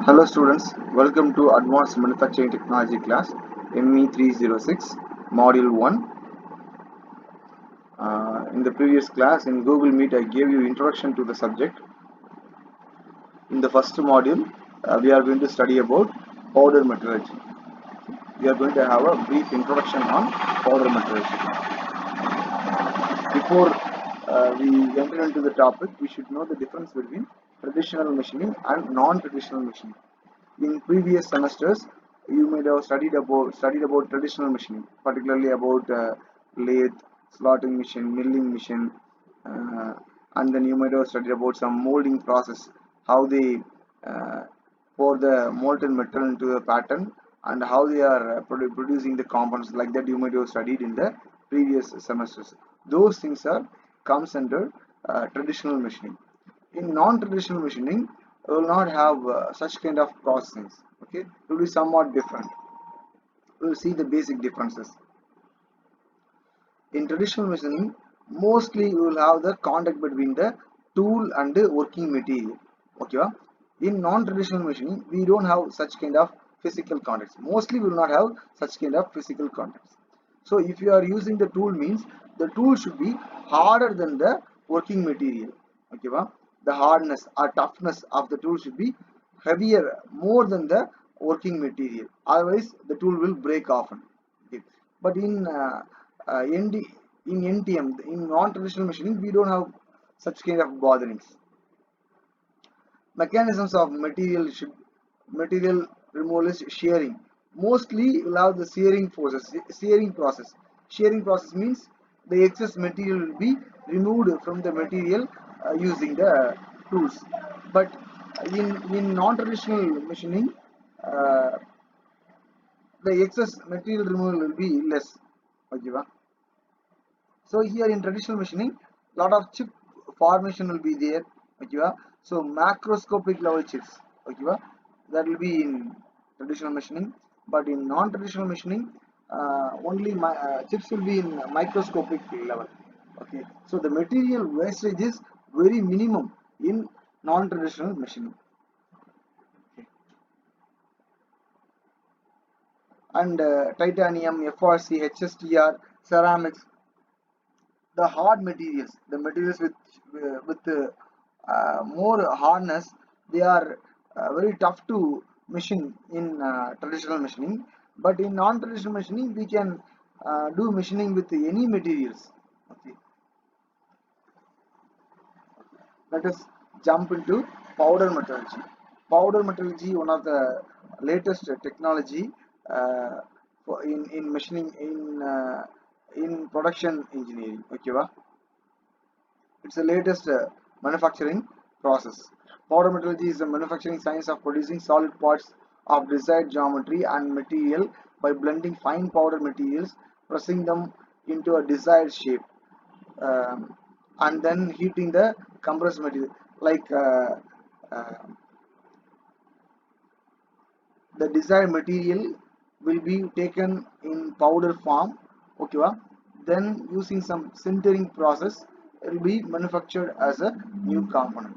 Hello students, welcome to Advanced Manufacturing Technology class ME306 Module 1. In the previous class in Google Meet I gave you introduction to the subject. In the first module we are going to study about powder metallurgy. We are going to have a brief introduction on powder metallurgy. Before we enter into the topic, we should know the difference between traditional machining and non-traditional machining. In previous semesters, you might have studied about traditional machining, particularly about lathe, slotting machine, milling machine, uh, and then you might have studied about some molding process, how they uh, pour the molten metal into the pattern and how they are producing the components. Like that you might have studied in the previous semesters. Those things are comes under traditional machining. In non-traditional machining we will not have such kind of processing. Okay, it will be somewhat different. We will see the basic differences. In traditional machining, mostly you will have the contact between the tool and the working material. Okay, in non-traditional machining, we don't have such kind of physical contacts. Mostly we will not have such kind of physical contacts. So if you are using the tool means the tool should be harder than the working material. Okay, the hardness or toughness of the tool should be heavier more than the working material. Otherwise, the tool will break often. Okay. But ND, in NTM, in non-traditional machining, we don't have such kind of botherings. Mechanisms of material removal is shearing. Mostly will have the shearing process. Shearing process means the excess material will be removed from the material using the tools. But in non-traditional machining, uh, the excess material removal will be less. Okay, so here in traditional machining, lot of chip formation will be there. Okay, so macroscopic level chips. Okay, that will be in traditional machining, but in non-traditional machining, only chips will be in microscopic level. Okay, so the material wastage is very minimum in non-traditional machining. Okay. And titanium, FRC, HSTR, ceramics, the hard materials, the materials with more hardness, they are very tough to machine in traditional machining. But in non-traditional machining, we can do machining with any materials. Okay, let us jump into powder metallurgy. Powder metallurgy, one of the latest technology in machining in production engineering. Okay, it's the latest manufacturing process. Powder metallurgy is the manufacturing science of producing solid parts of desired geometry and material by blending fine powder materials, pressing them into a desired shape, um, and then heating the compressed material. Like uh, the desired material will be taken in powder form. Okay, then using some sintering process it will be manufactured as a new component.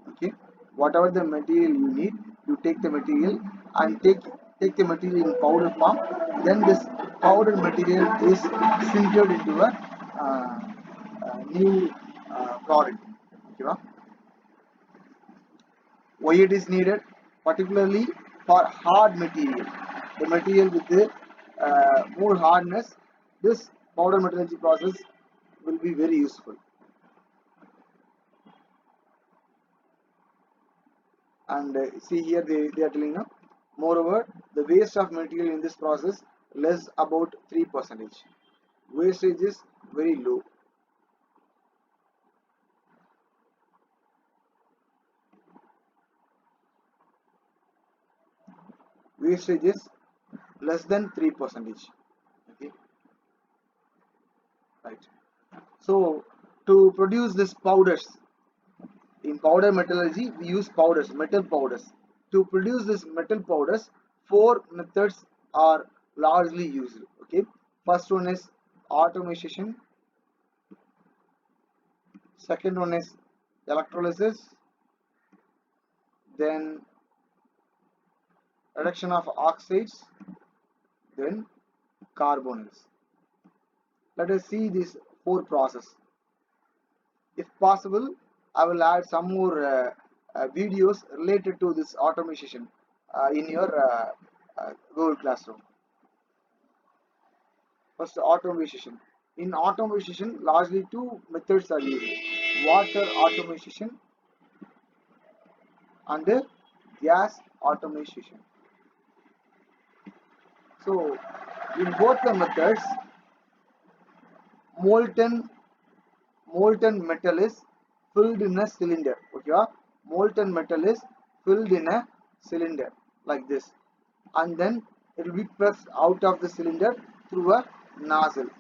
Okay, whatever the material you need, you take the material and take the material in powder form. Then this powder material is sintered into a new product. Okay, why it is needed? Particularly for hard material, the material with the more hardness, this powder metallurgy process will be very useful. And see here they are telling now, moreover the waste of material in this process less about 3%. Wastage is very low. Wastage is less than 3%. Okay, right. So to produce this powders, in powder metallurgy, we use powders, metal powders. To produce this metal powders, four methods are largely used. Okay, first one is automation. Second one is electrolysis. Then reduction of oxides, then carbonyls. Let us see this four process. If possible, I will add some more videos related to this automation in your Google Classroom. First, automation. In automation, largely two methods are used: water automation and gas automation. So, in both the methods, molten molten metal is filled in a cylinder. Okay, molten metal is filled in a cylinder like this, and then it will be pressed out of the cylinder through a nozzle.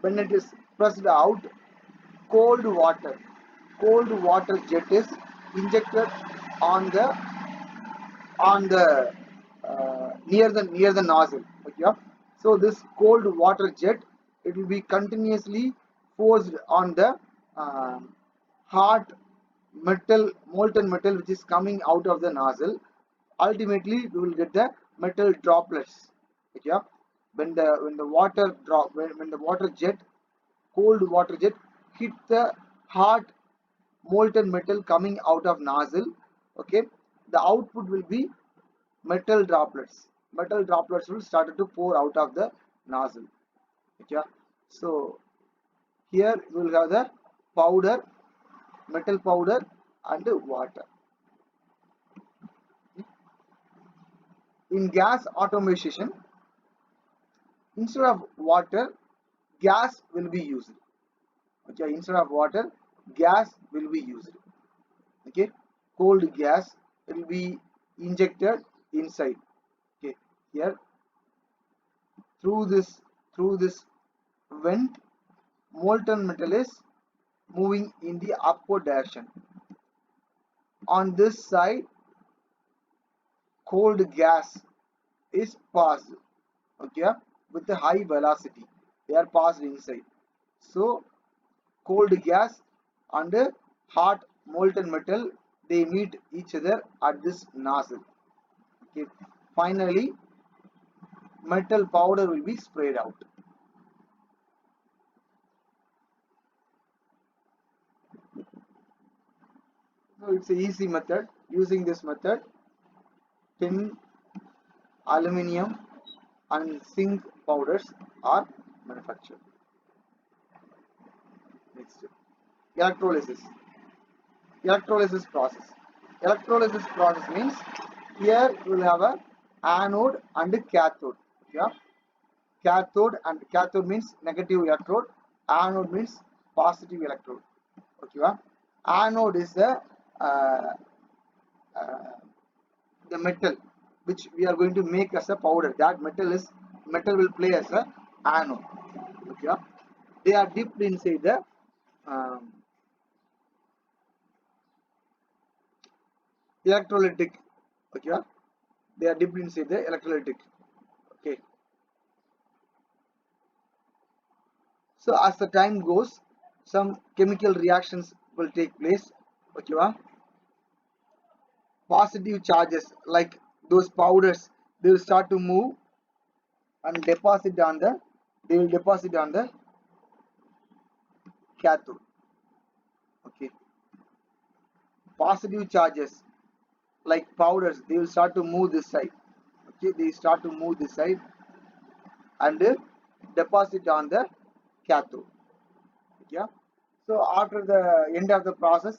When it is pressed out, cold water cold water jet is injected on the near the nozzle. Okay, so this cold water jet, it will be continuously forced on the hot metal molten metal which is coming out of the nozzle. Ultimately we will get the metal droplets. Okay, when the water drop when the water jet cold water jet hit the hot molten metal coming out of nozzle. Okay, the output will be metal droplets. Metal droplets will start to pour out of the nozzle. Okay, so here we will have the powder, metal powder and water. In gas automation, instead of water, gas will be used. Okay, instead of water, gas will be used. Okay, cold gas will be injected inside. Okay, here through this vent, molten metal is moving in the upward direction. On this side, cold gas is passed. Okay, with a high velocity they are passed inside. So cold gas and hot molten metal, they meet each other at this nozzle. Okay, finally metal powder will be sprayed out. So it's an easy method. Using this method, tin, aluminium and zinc powders are manufactured. Next, electrolysis. Electrolysis process. Electrolysis process means here we will have a anode and a cathode. Yeah, cathode means negative electrode, anode means positive electrode. Okay, anode is uh, uh, the metal which we are going to make as a powder. That metal will play as a anode. Okay, they are dipped inside the um, electrolytic. Okay, they are dipped inside the electrolytic. Okay, so as the time goes, some chemical reactions will take place. Okay, positive charges like those powders, they will start to move and deposit on the they will deposit on the cathode. Okay, positive charges like powders, they will start to move this side. Okay, they start to move this side and deposit on the cathode. Yeah, so after the end of the process,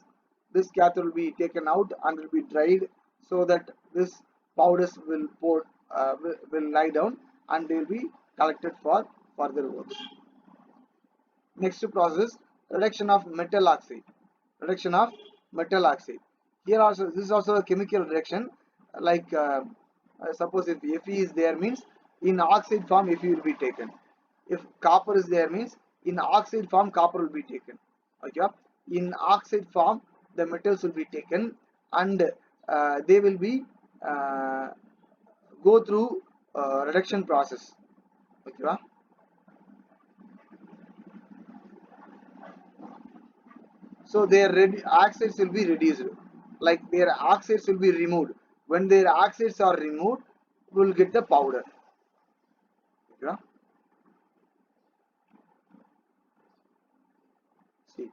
this cathode will be taken out and will be dried so that this powders will will lie down and they will be collected for further works. Next process, reduction of metal oxide. Reduction of metal oxide. Here also, this is also a chemical reaction. Like suppose if Fe is there, means in oxide form Fe will be taken. If copper is there, means in oxide form copper will be taken. Okay, in oxide form the metals will be taken and they will be uh, go through reduction process. Okay, so their oxides will be reduced, like their oxides will be removed. When their oxides are removed, we will get the powder. Yeah. See,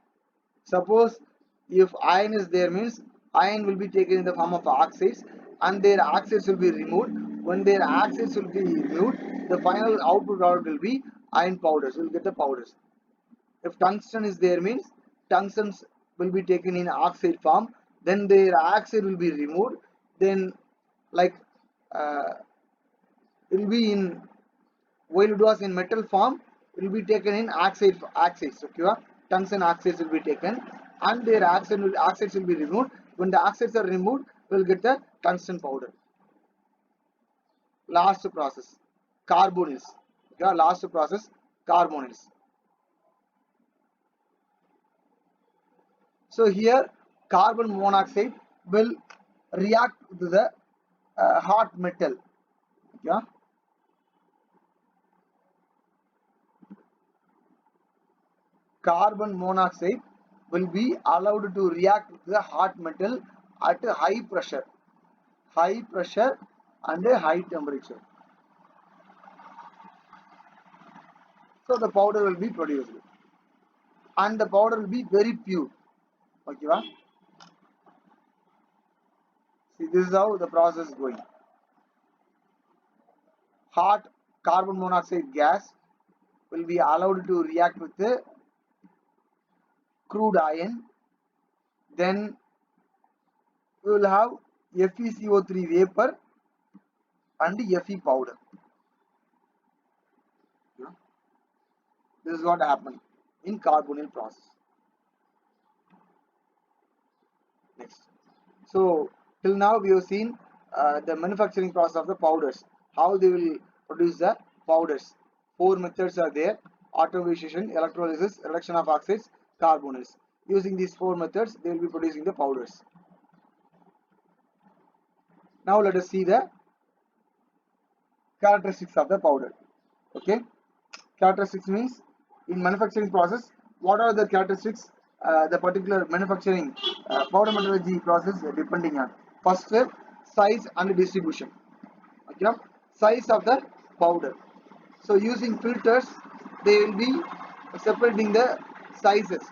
suppose if iron is there means iron will be taken in the form of oxides and their oxides will be removed. When their oxides will be removed, the final output product will be iron powders. We will get the powders. If tungsten is there means tungstens will be taken in oxide form. Then their oxide will be removed. Then like uh, it will be in while it was in metal form, it will be taken in oxides. Okay, tungsten oxides will be taken, and their oxides will be removed. When the oxides are removed, we will get the tungsten powder. Last process, carbonyls. Okay, last process, carbonyls. So here, carbon monoxide will react to the hot metal. Yeah, carbon monoxide will be allowed to react with the hot metal at a high pressure and a high temperature. So the powder will be produced and the powder will be very pure. Okay, va? See, this is how the process is going. Hot carbon monoxide gas will be allowed to react with the crude iron. Then we will have FeCO3 vapor and Fe powder. Yeah. This is what happened in carbonyl process. Next. So till now we have seen the manufacturing process of the powders, how they will produce the powders. Four methods are there: atomization, electrolysis, reduction of oxides, carbonyls. Using these four methods, they will be producing the powders. Now let us see the characteristics of the powder. Okay, characteristics means in manufacturing process, what are the characteristics the particular manufacturing powder metallurgy process depending on. First step, size and distribution. Okay, size of the powder. So using filters, they will be separating the sizes.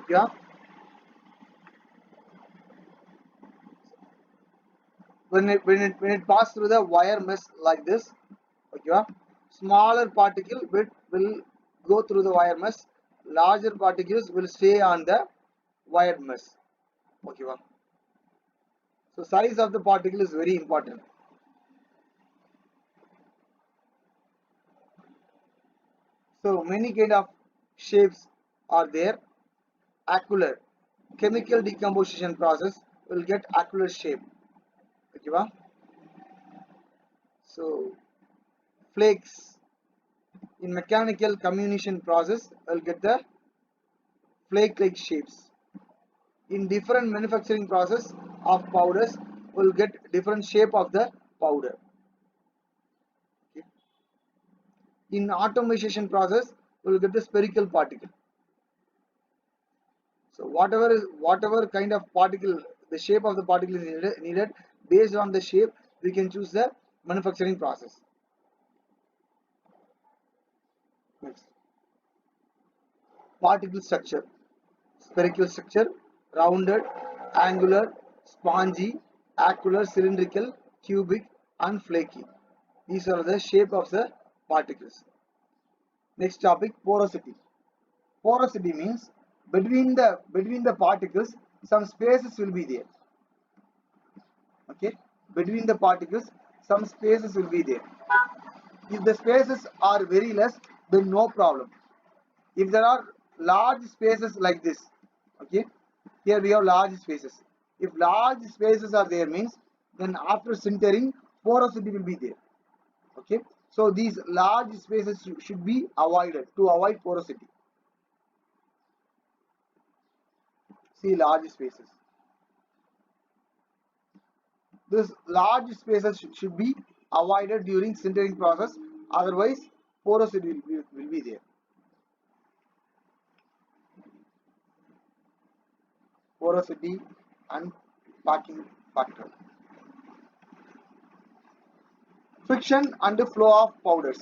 Okay, when it pass through the wire mesh like this. Okay, smaller particle bit will go through the wire mesh. Larger particles will stay on the wire mesh. Okay, so size of the particle is very important. So many kind of shapes are there. Acular, chemical decomposition process will get acular shape. Okay, so flakes in mechanical comminution process will get the flake like shapes. In different manufacturing process of powders will get different shape of the powder. Okay. In atomization process we will get the spherical particle. So whatever kind of particle, the shape of the particle is needed. Based on the shape we can choose the manufacturing process. Next, particle structure: spherical structure, rounded, angular, spongy, acular, cylindrical, cubic and flaky. These are the shape of the particles. Next topic, porosity. Porosity means between the particles some spaces will be there. Okay, between the particles some spaces will be there. If the spaces are very less, then no problem. If there are large spaces like this, okay, here we have large spaces. If large spaces are there means, then after sintering porosity will be there. Okay, so these large spaces should be avoided to avoid porosity. See, large spaces, this large spaces should be avoided during sintering process, otherwise porosity will be there. Porosity and packing factor. friction and flow of powders.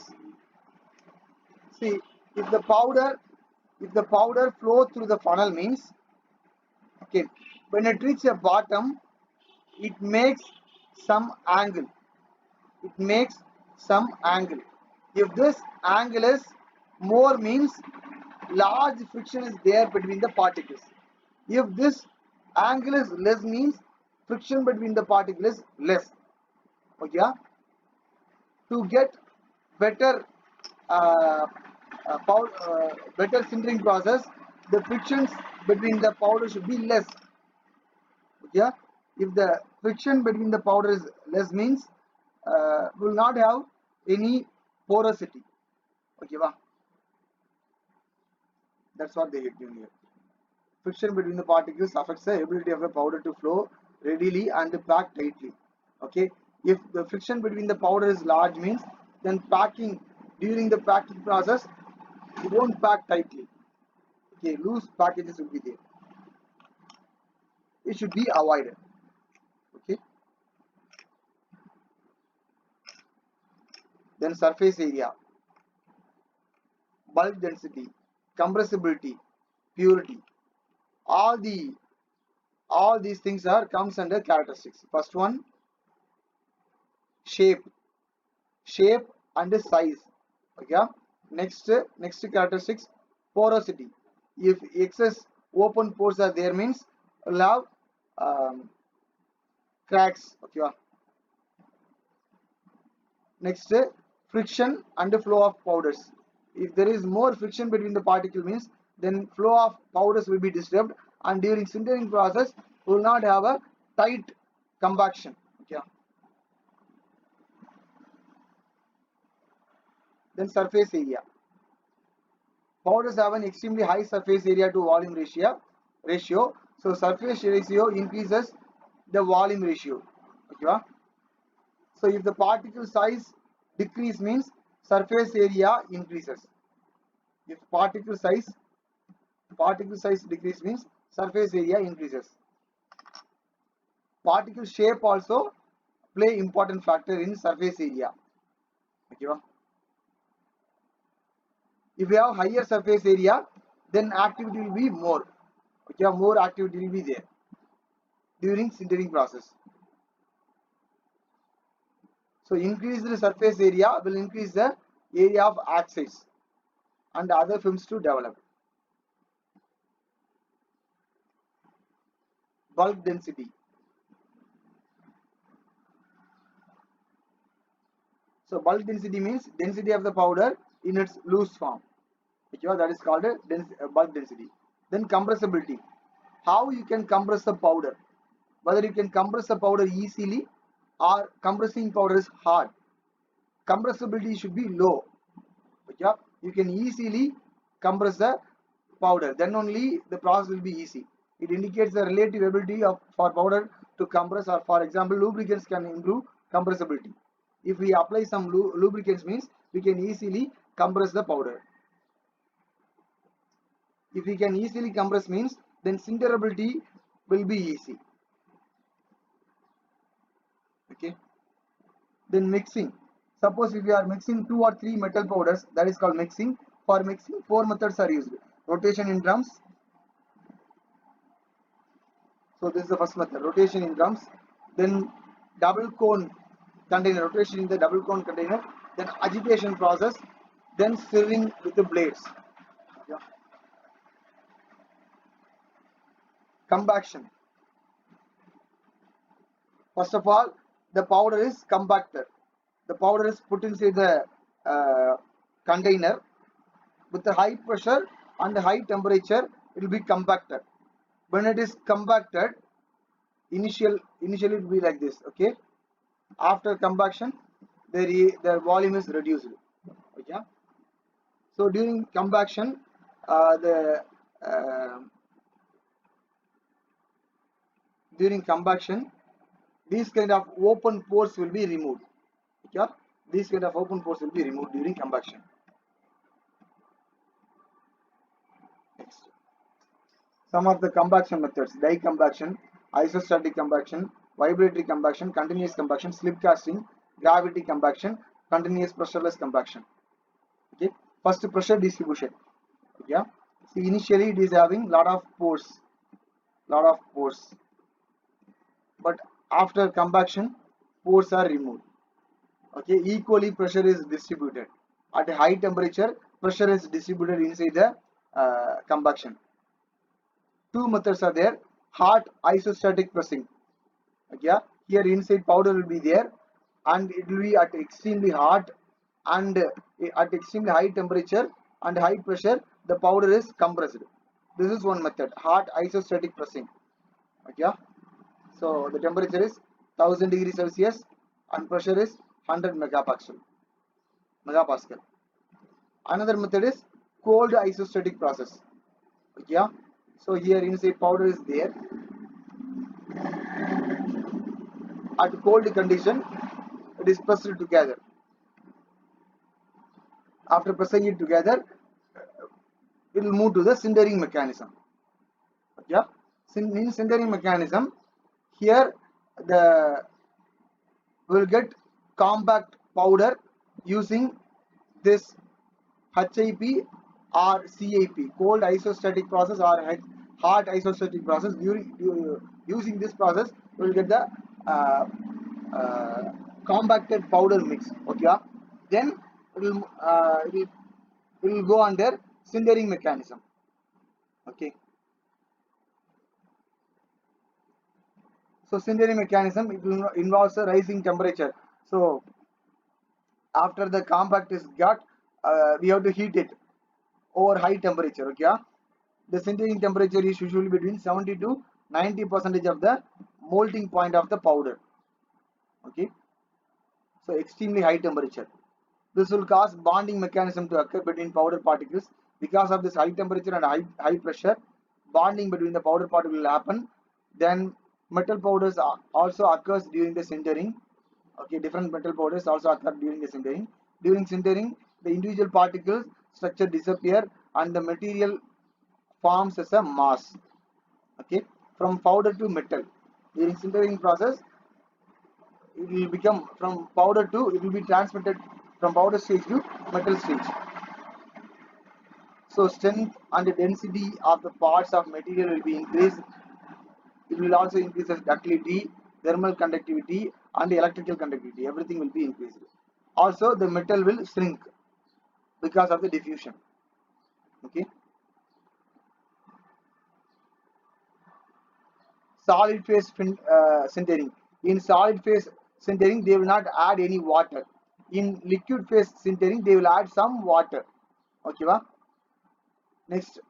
See, if the powder flow through the funnel means, okay, when it reaches a bottom, it makes some angle. It makes some angle. If this angle is more means large friction is there between the particles. If this angle is less means friction between the particles is less. Okay, to get better better sintering process, the frictions between the powder should be less. Yeah, if the friction between the powder is less means will not have any porosity. Okay, wow. That's what they get in here. Friction between the particles affects the ability of the powder to flow readily and pack tightly. Okay, if the friction between the powder is large means then packing during the packing process it won't pack tightly. Okay, loose packages will be there. It should be avoided. Okay, then surface area, bulk density, compressibility, purity, all these things are comes under characteristics. First one, shape and size. Okay, next characteristics, porosity. If excess open pores are there means we'll have cracks. Okay, next, friction and flow of powders. If there is more friction between the particle means then flow of powders will be disturbed, and during sintering process we will not have a tight compaction. Okay, then surface area. Powders have an extremely high surface area to volume ratio. So surface ratio increases the volume ratio. Okay. So if the particle size decrease means surface area increases. If particle size decrease means surface area increases. Particle shape also play important factor in surface area. Okay. If you have higher surface area, then activity will be more. Okay, more activity will be there during sintering process. So increased surface area will increase the area of oxides and other films to develop. Bulk density. So bulk density means density of the powder in its loose form. Okay, that is called a bulk density. Then compressibility. How you can compress the powder? Whether you can compress the powder easily or compressing powder is hard. Compressibility should be low. Okay, you can easily compress the powder, then only the process will be easy. It indicates the relative ability of for powder to compress, or for example lubricants can improve compressibility. If we apply some lubricants means we can easily compress the powder. If we can easily compress means then sinterability will be easy. Okay, then mixing. Suppose if you are mixing 2 or 3 metal powders, that is called mixing. For mixing 4 methods are used. Rotation in drums. So this is the first method, rotation in drums. Then double cone container, rotation in the double cone container. Then agitation process. Then stirring with the blades. Yeah. Compaction. First of all, the powder is compacted. The powder is put inside the container with the high pressure and high temperature. It will be compacted. When it is compacted, initially it will be like this. Okay. After compaction, the volume is reduced. Okay. So during compaction, during compaction, these kind of open pores will be removed. Okay. These kind of open pores will be removed during compaction. Next, some of the compaction methods: die compaction, isostatic compaction, vibratory compaction, continuous compaction, slip casting, gravity compaction, continuous pressureless compaction. Okay, first pressure distribution. Yeah, see initially it is having lot of pores, but after compaction pores are removed. Okay, equally pressure is distributed at a high temperature. Pressure is distributed inside the compaction. Two methods are there: hot isostatic pressing. Okay, here inside powder will be there and it will be at extremely hot and at extremely high temperature and high pressure the powder is compressed. This is one method, hot isostatic pressing. Okay, so the temperature is 1000 degrees Celsius and pressure is 100 megapascal. Another method is cold isostatic process. Okay, so here inside powder is there. At cold condition it is pressed together. After pressing it together it will move to the sintering mechanism. Yeah, in sintering mechanism here the will get compact powder using this HIP or CIP, cold isostatic process or hot isostatic process. Using this process we will get the uh, compacted powder mix. Okay, then it will go under sintering mechanism. Okay, so sintering mechanism it will involves a rising temperature. So after the compact is got, we have to heat it over high temperature. Okay, the sintering temperature is usually between 70 to 90% of the molting point of the powder. Okay, so extremely high temperature. This will cause bonding mechanism to occur between powder particles. Because of this high temperature and high pressure, bonding between the powder particle will happen. Then metal powders also occurs during the sintering. Okay, different metal powders also occur during the sintering. During sintering, the individual particles structure disappear and the material forms as a mass. Okay, from powder to metal. During sintering process, it will become from powder to it will be transmitted from powder stage to metal stage. So strength and density of the parts of material will be increased. It will also increase the ductility, thermal conductivity and electrical conductivity. Everything will be increased. Also the metal will shrink because of the diffusion. Okay, solid phase sintering. In solid phase sintering they will not add any water. In liquid phase sintering they will add some water. Okay, va? Next,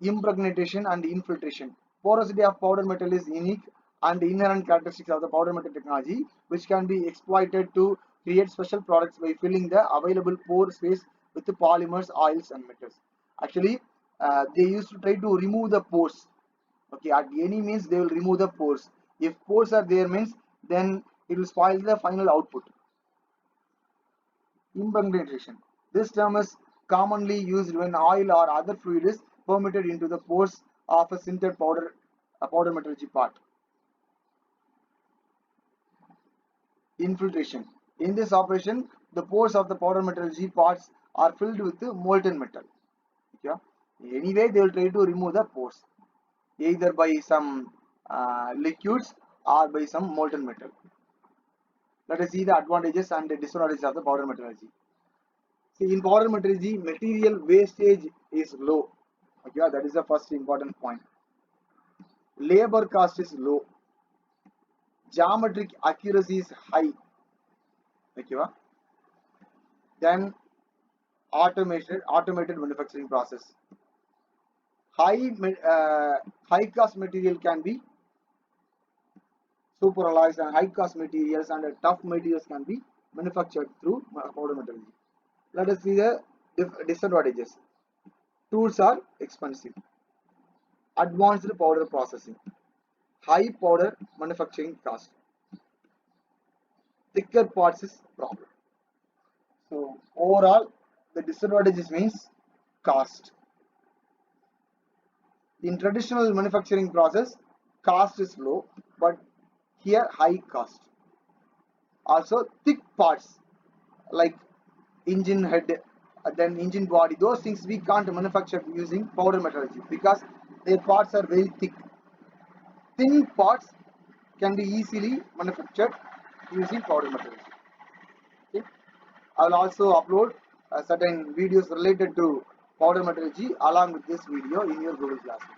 impregnation and infiltration. Porosity of powder metal is unique and inherent characteristics of the powder metal technology, which can be exploited to create special products by filling the available pore space with the polymers, oils, and metals. Actually, they used to try to remove the pores. Okay, at any means they will remove the pores. If pores are there means then it will spoil the final output. Impregnation. This term is commonly used when oil or other fluid is permitted into the pores of a sintered powder, a powder metallurgy part. Infiltration. In this operation, the pores of the powder metallurgy parts are filled with molten metal. Okay? Anyway, they will try to remove the pores, either by some liquids or by some molten metal. Let us see the advantages and the disadvantages of the powder metallurgy. See, in powder metallurgy, material wastage is low. Okay, that is the first important point. Labor cost is low. Geometric accuracy is high. Okay, then automated manufacturing process. High cost material can be superalized and high cost materials and tough materials can be manufactured through powder metallurgy. Let us see the disadvantages. Tools are expensive. Advanced powder processing. High powder manufacturing cost. Thicker parts is problem. So overall the disadvantages means cost. In traditional manufacturing process, cost is low, but here high cost. Also thick parts. like engine head, then engine body. Those things we can't manufacture using powder metallurgy because their parts are very thick. Thin parts can be easily manufactured using powder metallurgy. Okay. I will also upload certain videos related to powder metallurgy along with this video in your Google Classroom.